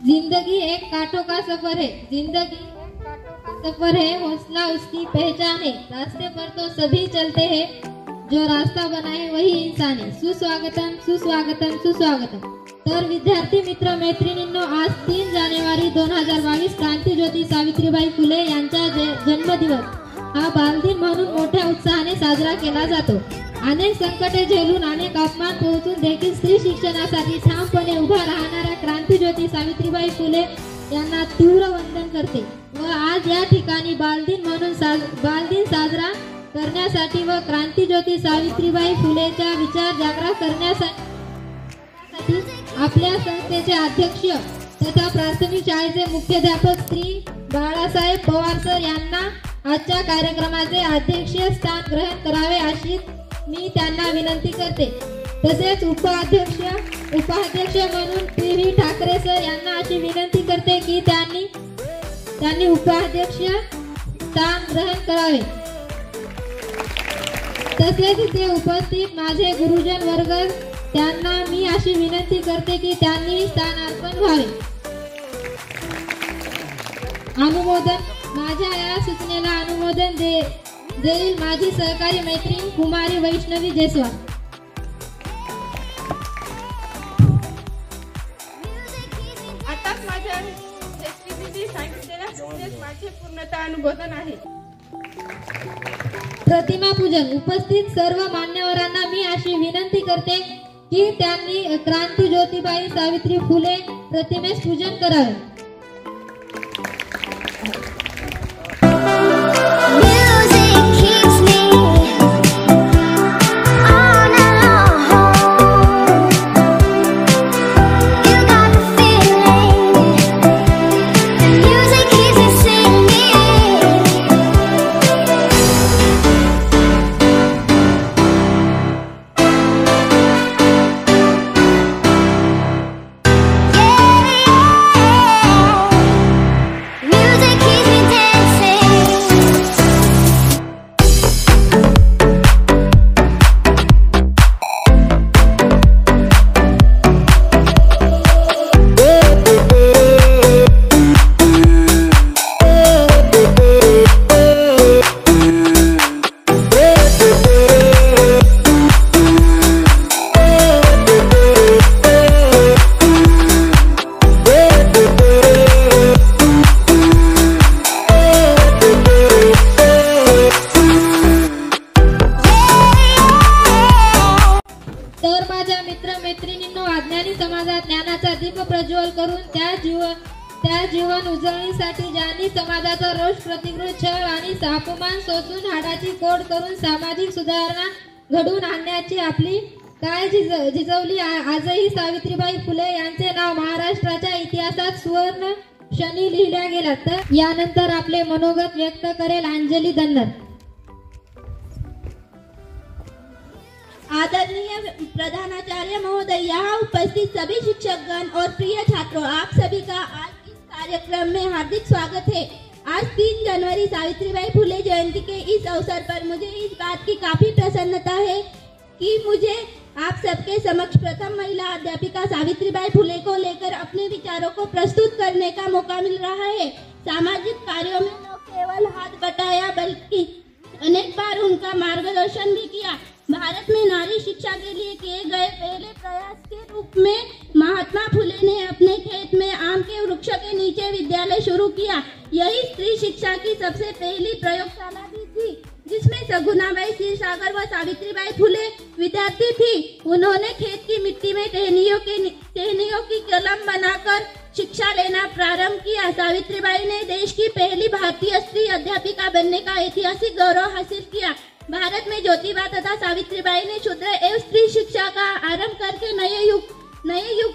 जिंदगी एक कांटों का सफर है, जिंदगी एक कांटों का सफर है, हौसला उसकी पहचान है। रास्ते पर तो सभी चलते हैं, जो रास्ता बनाए वही इंसान है। सुस्वागतम सुस्वागतम सुस्वागतम। तर विद्यार्थी मित्र मैत्रिणींनो, आज 3 जानेवारी 2022 क्रांतीज्योती सावित्रीबाई फुले यांचा जन्मदिवस हा बालदिन म्हणून मोठ्या उत्साहाने साजरा केला जातो। अनेक संकटे झेलून अनेक अपमान पोहोचून देखील स्त्री शिक्षणासाठी ठामपणे उभा राहणाऱ्या क्रांतीज्योती सावित्रीबाई फुले यांना तीव्र वंदन करते व आज या ठिकाणी बालदिन म्हणून बालदिन साजरा करण्यासाठी व क्रांतीज्योती सावित्रीबाई फुलेचा विचार जागृत करण्यासाठी आपल्या संस्थेचे अध्यक्ष तथा प्राथमिक शाळेचे मुख्याध्यापक श्री बाळासाहेब पवार सर यांना आजच्या कार्यक्रमाचे अध्यक्षीय स्थान ग्रहण करावे अशी मी त्यांना विनंती करते। तसेच उपाध्यक्ष म्हणून पी.व्ही. ठाकरे सर यांना अशी विनंती करते की त्यांनी उपाध्यक्ष स्थान ग्रहण करावे। तसेच इथे उपस्थित माझे गुरुजन वर्ग त्यांना मी अशी विनंती करते की त्यांनी स्थानार्पण व्हावे। अनुमोदन, माझ्या या सूचनेला अनुमोदन देईल माझी सहकारी मैत्रीण कुमारी वैष्णवी जयस्वाल। आता माझ्या सांगितलेल्या माझे पूर्णतः अनुमोदन आहे। प्रतिमा पूजन, उपस्थित सर्व मान्यवरांना मी अशी विनंती करते की त्यांनी क्रांतीज्योतिबाई सावित्री फुले प्रतिमेस पूजन करावे। समाजात ज्ञानाचा दीप प्रज्वल करून त्या जीवन उजळणीसाठी ज्यांनी समाजाचा रोष प्रतिकृत छळ आणि अपमान सोसून हाडाची कोड करून सामाजिक सुधारणा घडवून आणण्याची आपली काय झिजवली, आजही सावित्रीबाई फुले यांचे नाव महाराष्ट्राच्या इतिहासात सुवर्ण क्षणी लिहिल्या गेला। तर यानंतर आपले मनोगत व्यक्त करेल अंजली दन्नर। आदरणीय प्रधानाचार्य महोदय, यहाँ उपस्थित सभी शिक्षकगण और प्रिय छात्रों, आप सभी का आज इस कार्यक्रम में हार्दिक स्वागत है। आज 3 जनवरी सावित्रीबाई फुले जयंती के इस अवसर पर मुझे इस बात की काफी प्रसन्नता है कि मुझे आप सबके समक्ष प्रथम महिला अध्यापिका सावित्रीबाई फुले को लेकर अपने विचारों को प्रस्तुत करने का मौका मिल रहा है। सामाजिक कार्यों में न केवल हाथ बटाया बल्कि अनेक बार उनका मार्गदर्शन भी किया। भारत में नारी शिक्षा के लिए किए गए पहले प्रयास के रूप में महात्मा फुले ने अपने खेत में आम के वृक्ष के नीचे विद्यालय शुरू किया। यही स्त्री शिक्षा की सबसे पहली प्रयोगशाला भी थी, जिसमें सगुनाबाई क्षीरसागर व सावित्रीबाई फुले विद्यार्थी थी। उन्होंने खेत की मिट्टी में टहनियों की कलम बनाकर शिक्षा लेना प्रारंभ किया। सावित्रीबाई ने देश की पहली भारतीय स्त्री अध्यापिका बनने का ऐतिहासिक गौरव हासिल किया। भारत में ज्योतिबा तथा सावित्रीबाई ने शूद्र एवं स्त्री शिक्षा का आरंभ करके नए युग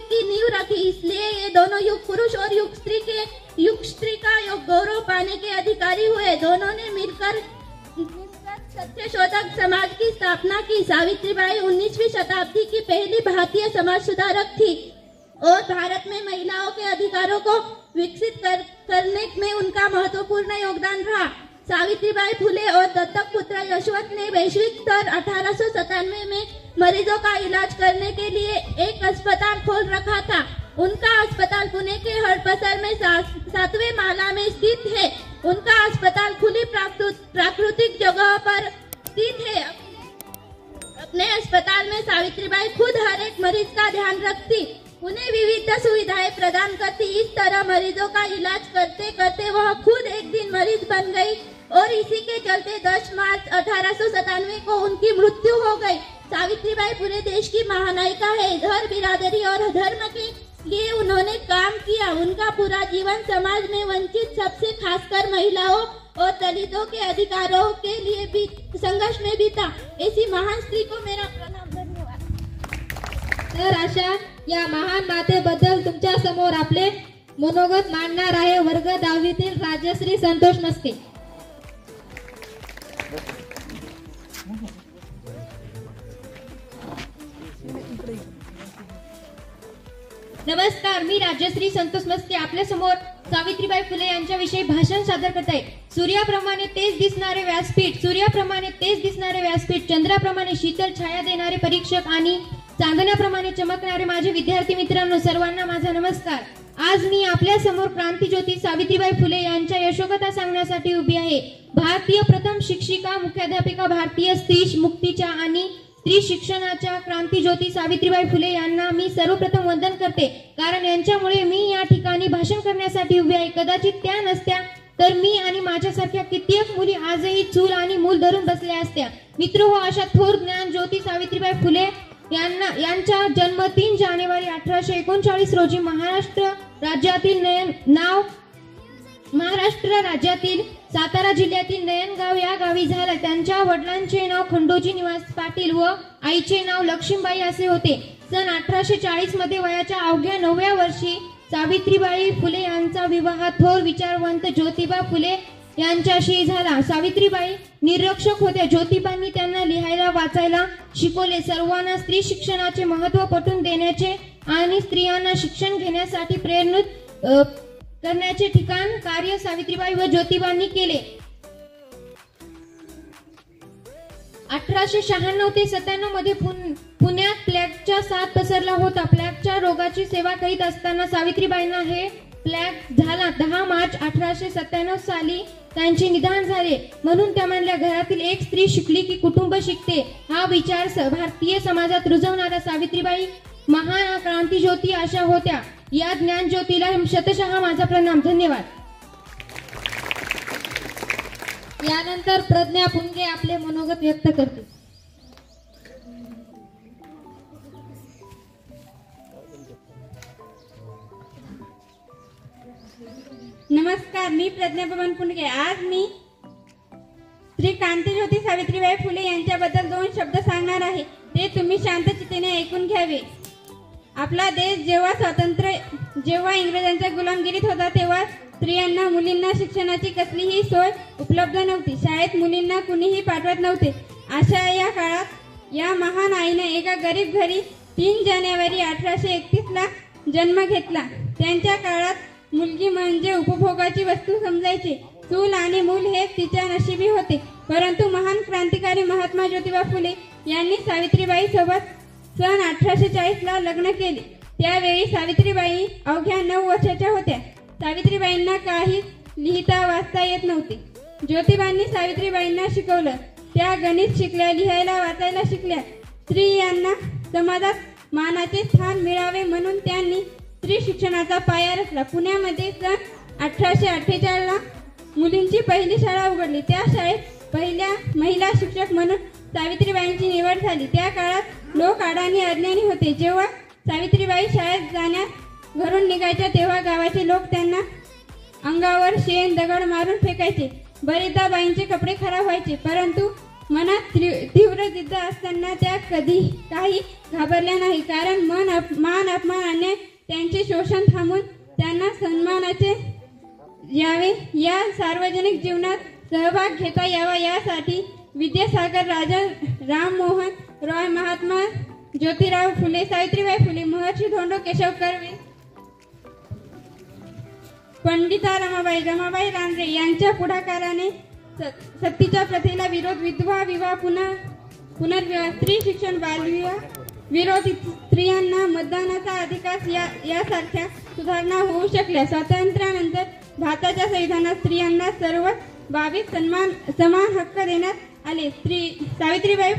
की नींव रखी। इसलिए ये दोनों युग पुरुष और युग स्त्री का गौरव पाने के अधिकारी हुए। दोनों ने मिलकर सत्यशोधक समाज की स्थापना की। सावित्रीबाई 19वीं शताब्दी की पहली भारतीय समाज सुधारक थी और भारत में महिलाओं के अधिकारों को विकसित करने में उनका महत्वपूर्ण योगदान रहा। सावित्रीबाई फुले और दत्तक पुत्र यशवंत ने वैश्विक स्तर 1897 में मरीजों का इलाज करने के लिए एक अस्पताल खोल रखा था। उनका अस्पताल पुणे के हड़पसर में 7वें माला में स्थित है। उनका अस्पताल खुली प्राकृतिक जगह पर स्थित है। अपने अस्पताल में सावित्रीबाई खुद हर एक मरीज का ध्यान रखती, उन्हें विविध सुविधाएं प्रदान करती। इस तरह मरीजों का इलाज करते करते वह खुद एक दिन मरीज बन गई और इसी के चलते 10 मार्च 1897 को उनकी मृत्यु हो गई। सावित्रीबाई पूरे देश की महानायिका है। हर बिरादरी और धर्म के लिए उन्होंने काम किया। उनका पूरा जीवन समाज में वंचित, सबसे खासकर महिलाओं और दलितों के अधिकारों के लिए भी संघर्ष में बीता। ऐसी महान स्त्री को मेरा प्रणाम। धन्यवाद। तर अशा या महान मातेबद्दल तुमच्या समोर आपले मनोगत मांडणार आहे वर्ग 10वीतील राजश्री संतोष मस्के। नमस्कार, मी राजश्री संतोष मस्के आपल्या समोर सावित्रीबाई फुले यांच्याविषयी भाषण सादर करत आहे। सूर्याप्रमाणे तेज दिसणारे व्यासपीठ, सूर्याप्रमाणे तेज दिसणारे व्यासपीठ, चंद्राप्रमाणे शीतल छाया देणारे परीक्षक आणि चांदण्याप्रमाणे चमकणारे माझे विद्यार्थी मित्रांनो, सर्वांना माझा नमस्कार। आज मी आपल्या समोर क्रांतिज्योती सावित्रीबाई फुले यांच्या यशोगाथा सांगण्यासाठी उभी आहे। भारतीय प्रथम शिक्षिका, मुख्याध्यापिका, भारतीय स्त्री मुक्तीच्या आणि स्त्री शिक्षणाच्या क्रांतिज्योती सावित्रीबाई फुले यांना मी सर्वप्रथम वंदन करते, कारण यांच्यामुळे मी या ठिकाणी भाषण करण्यासाठी उभी आहे। कदाचित त्या नसत्या तर मी आणि माझ्यासारख्या कित्येक मुली आजही चूल आणि मूल धरून बसल्या असत्या। मित्रहो, अशा थोर ज्ञान ज्योती सावित्रीबाई फुले यांचा जन्म 3 जानेवारी 1839 रोजी महाराष्ट्र राज्यातील सातारा जिल्ह्यातील नयनगाव या गावी झाला। त्यांच्या वडिलांचे नाव खंडोजी निवास पाटील व आईचे नाव लक्ष्मीबाई असे होते। सन 1840 मध्ये वयाच्या अवघ्या 9व्या वर्षी सावित्रीबाई फुले यांचा विवाह थोर विचारवंत ज्योतिबा फुले यांच्याशी झाला। सावित्रीबाई निरक्षर होत्या। ज्योतिबांनी त्यांना लिहायला वाचायला शिकवले। सर्वांना स्त्री शिक्षणाचे महत्त्व पटवून देण्याचे आणि स्त्रियांना शिक्षण घेण्यासाठी प्रेरित करण्याचे ठिकाण कार्य सावित्रीबाई व ज्योतिबांनी केले। 1896 ते 97 मध्ये पुण्यात प्लॅगचा साथ पसरला होता। प्लॅगच्या रोगाची सेवा करीत असताना सावित्रीबाईंना हे प्लॅग झाला। 10 मार्च 1897 साली त्यांचे निधन झाले। म्हणून त्या म्हणल्या, घरातील एक स्त्री शिकली की कुटुंब शिकते। हा विचार भारतीय समाजात रुजवणाऱ्या सावित्रीबाई महान क्रांतिज्योती अशा होत्या। या ज्ञानज्योतीला शतशः माझा प्रणाम। धन्यवाद। यानंतर प्रज्ञा पुंगे आपले मनोगत व्यक्त करतील। नमस्कार, मी प्रज्ञा पवन पुंडगे। आज मी श्री क्रांतिज्योती सावित्रीबाई फुले यांच्याबद्दल 2 शब्द सांगणार आहे। ते तुम्ही शांतचित्तेने ऐकून घ्यावे। आपला देश जेव्हा इंग्रजांच्या गुलामगिरीत होता तेव्हा स्त्रियांना, मुलींना शिक्षणाची कसलीही सोय उपलब्ध नव्हती। शाळेत मुलींना कुणीही पाठवत नव्हते। अशा या काळात या महान आईने एका गरीब घरी 3 जानेवारी 1831 ला जन्म घेतला। त्यांच्या काळात मुलगी म्हणजे उपभोगाची वस्तू समजायचे। चूल आणि मूल हे तिच्या नशिबी होते। परंतु महान क्रांतिकारी महात्मा ज्योतिबा फुले यांनी सावित्रीबाई सोबत सन 1840 ला लग्न केले। त्यावेळी सावित्रीबाई अवघ्या 9 वर्षाच्या होत्या। सावित्रीबाईंना काही लिहिता वाचता येत नव्हते। ज्योतिबांनी सावित्रीबाईंना शिकवलं। त्या गणित शिकल्या, लिहायला वाचायला शिकल्या। स्त्रियांना समाजात मानाचे स्थान मिळावे म्हणून त्यांनी स्त्री शिक्षणाचा पाया रचला। पुण्यामध्ये सन 1848 ला मुलींची पहिली शाळा उघडली। त्या शाळेत पहिल्या महिला शिक्षक म्हणून सावित्रीबाईंची निवड झाली। त्या काळात लोक अडाणी अज्ञानी होते। जेव्हा सावित्रीबाई शाळेत जाण्यास घरून निघायच्या तेव्हा गावाचे लोक त्यांना अंगावर शेण दगड मारून फेकायचे। बरेचदा बाईंचे कपडे खराब व्हायचे, परंतु मनात तीव्र जिद्द असताना त्या कधी काही घाबरल्या नाही, कारण मान अपमान आणि त्यांचे शोषण थांबून त्यांना सन्मानाचे यावे, या सार्वजनिक जीवनात सहभाग घेता यावा यासाठी विद्यासागर राजा राममोहन रॉय, महात्मा ज्योतिराव फुले, सावित्रीबाई फुले, महर्षी धोंडो केशव कर्वे, पंडिता रमाबाई रानडे यांच्या पुढाकाराने सतीच्या प्रथेला विरोध, विधवा विवाह, पुनर्विवाह, स्त्री शिक्षण, बालविवाह, विरोधित स्त्रियांना मतदानाचा अधिकार यासारख्या सुधारणा होऊ शकल्या. स्वातंत्र्यानंतर भारताच्या संविधानात स्त्रियांना सर्व बाबीत समान हक्क देण्यात आले. सावित्रीबाई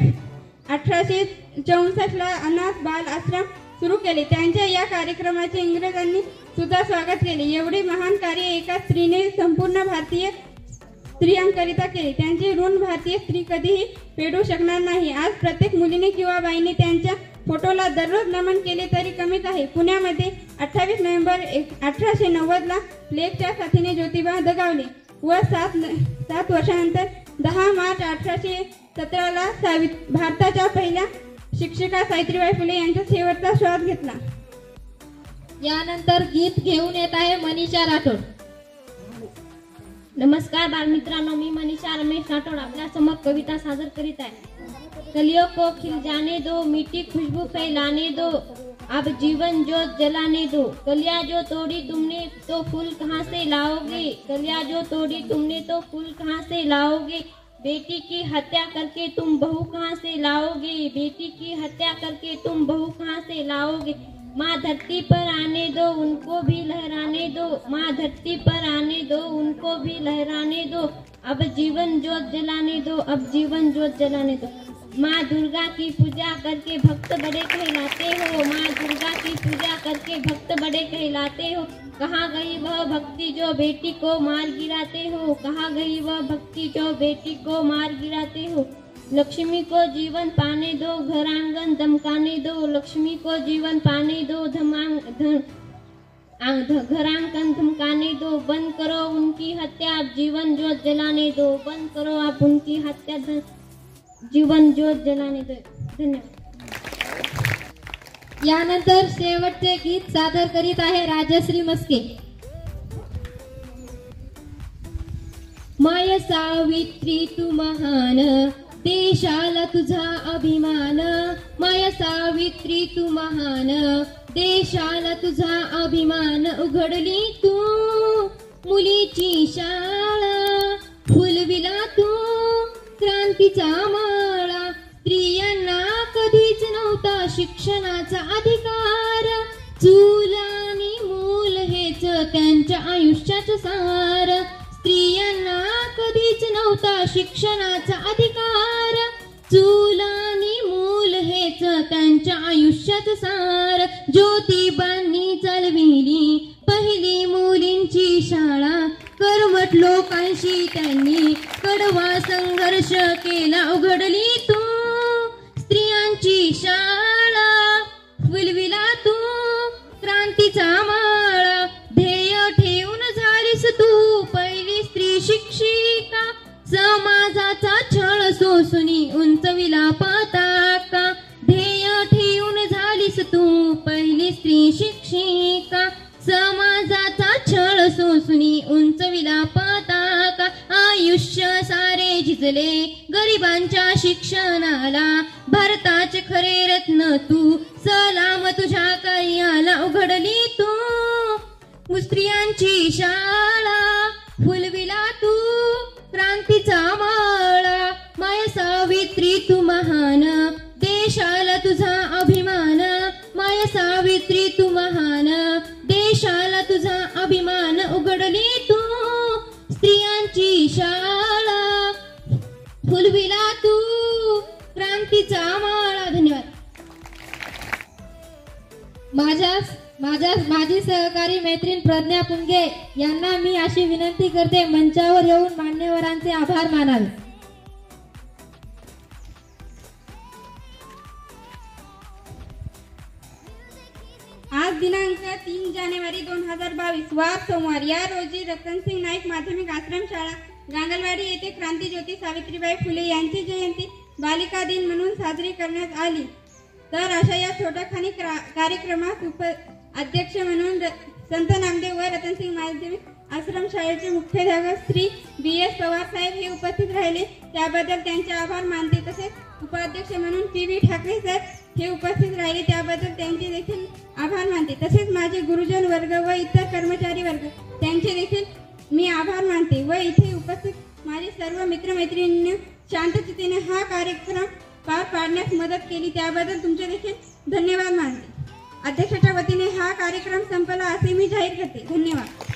1864 ला अनाथ बाल आश्रम सुरू केले. त्यांच्या या कार्यक्रमाचे इंग्रजांनी सुद्धा स्वागत केले. एवढे महान कार्य एका स्त्रीने संपूर्ण भारतीय स्त्रियांकरिता केले. त्यांचे ऋण भारतीय स्त्री कधीही फेडू शकणार नाही. आज प्रत्येक मुलीने किंवा बाईने त्यांच्या फोटोला दररोज नमन केले तरी कमीच आहे. पुण्यामध्ये 28 नोव्हेंबर 1890 ला प्लेगच्या साथीने ज्योतिबा दगावले व 7 वर्षानंतर 10 मार्च 1817 ला भारताच्या पहिल्या शिक्षिका सावित्रीबाई फुले यांचा शेवटचा श्वास घेतला. यानंतर गीत घेऊन येत आहे मनीषा राठोड. नमस्कार बालमित्रांनो, मी मनीषा रमेश राठोड आपल्या समोर कविता सादर करीत आहे. कलियों को खिल जाने दो, मीठी खुशबू फैलाने दो, अब जीवन ज्योत जलाने दो. कलियां जो तोड़ी तुमने तो फूल कहाँ से लाओगे, कलियां जो तोड़ी तुमने तो फूल कहाँ से लाओगे. बेटी की हत्या करके तुम बहू कहाँ से लाओगे, बेटी की हत्या करके तुम बहू कहाँ से लाओगे. माँ धरती पर आने दो, उनको भी लहराने दो, माँ धरती पर आने दो, उनको भी लहराने दो. अब जीवन ज्योत जलाने दो, अब जीवन ज्योत जलाने दो. माँ दुर्गा की पूजा करके भक्त बड़े कहलाते हो, माँ दुर्गा की पूजा करके भक्त बड़े कहलाते हो. कहाँ गई वह भक्ति जो बेटी को मार गिराते हो, कहाँ गई वह भक्ति जो बेटी को मार गिराते हो. लक्ष्मी को जीवन पाने दो, घर आंगन धमकाने दो, लक्ष्मी को जीवन पाने दो, घर आंगन धमकाने दो. बंद करो उनकी हत्या, अब जीवन ज्योत जलाने दो, बंद करो आप उनकी हत्या, जीवन ज्योत जलाने दो. धन्यवाद. यानंतर शेवटचे गीत सादर करीत आहे राजश्री मस्के. माय सावित्री तू महान, देशाला तुझा अभिमान. माय सावित्री तू महान, देशाला तुझा अभिमान. उघडली तू मुलीची शाळा, फुलविला तू क्रांतीचा माळा. स्त्रियांना कधीच नव्हता शिक्षणाचा अधिकार, चूल आणि मूल हेच त्यांच्या आयुष्याचं सार. स्त्रियांना कधीच नव्हता शिक्षणाचा अधिकार, चूल आणि मूल हेच त्यांच्या आयुष्याचं सार. ज्योतिबांनी चालविली पहिली मुलींची शाळा, कर्मठ लोकांशी त्यांनी कडवा संघर्ष केला. उघडली तू स्त्रियांची शाळा, फुलविला तू क्रांतीचा माळा. ध्येय ठेवून झालीस तू पहिली स्त्री शिक्षिका, समाजाचा छळ सोसुनी उंचविला पताका. ध्येय ठेवून झालीस तू पहिली स्त्री शिक्षिका, समाजाचा छळ सोसुनी उंचविला पताका. आयुष्य सारे झिजले गरिबांच्या शिक्षणाला, भारताचे खरे रत्न तू, सलाम तुझ्या कार्याला. उघडली तू स्त्रियांची शाळा, फुलविला तू क्रांतीचा माळा. माय सावित्री तू महान, देशाला तुझा अभिमान. माय सावित्री तू महान, देशाला तुझा अभिमान. उघडली तू स्त्रियांची शाळा, फुलविला तू क्रांतीचा माळा. धन्यवाद. माझी सहकारी मैत्रीण प्रज्ञा पुणगे यांना मी अशी विनंती करते, मंचावर येऊन मान्यवरांचे आभार मानावे. आज दिनांक 3 जानेवारी 2022 वार सोमवार या रोजी रतनसिंग नाईक माध्यमिक आश्रमशाळा गांगलवाडी येथे क्रांतीज्योती सावित्रीबाई फुले यांची जयंती बालिका दिन म्हणून साजरी करण्यात आली. तर अशा या छोट्याखानी कार्यक्रमात अध्यक्ष म्हणून संत नामदेव व रतनसिंग माध्यमिक आश्रमशाळेचे मुख्याध्यापक श्री BS पवार साहेब हे उपस्थित राहिले, त्याबद्दल त्यांचे आभार मानते. तसेच उपाध्यक्ष म्हणून PV ठाकरे सर हे उपस्थित राहिले, त्याबद्दल त्यांचे देखील आभार मानते. तसेच माझे गुरुजन वर्ग व इतर कर्मचारी वर्ग त्यांचे देखील मी आभार मानते. व इथे उपस्थित माझे सर्व मित्रमैत्रिणींनी शांतचित्तेने हा कार्यक्रम पार पाडण्यास मदत केली त्याबद्दल तुमचे देखील धन्यवाद मानते. अध्यक्षाच्या वतीने हा कार्यक्रम संपला असे मी जाहीर करते. धन्यवाद.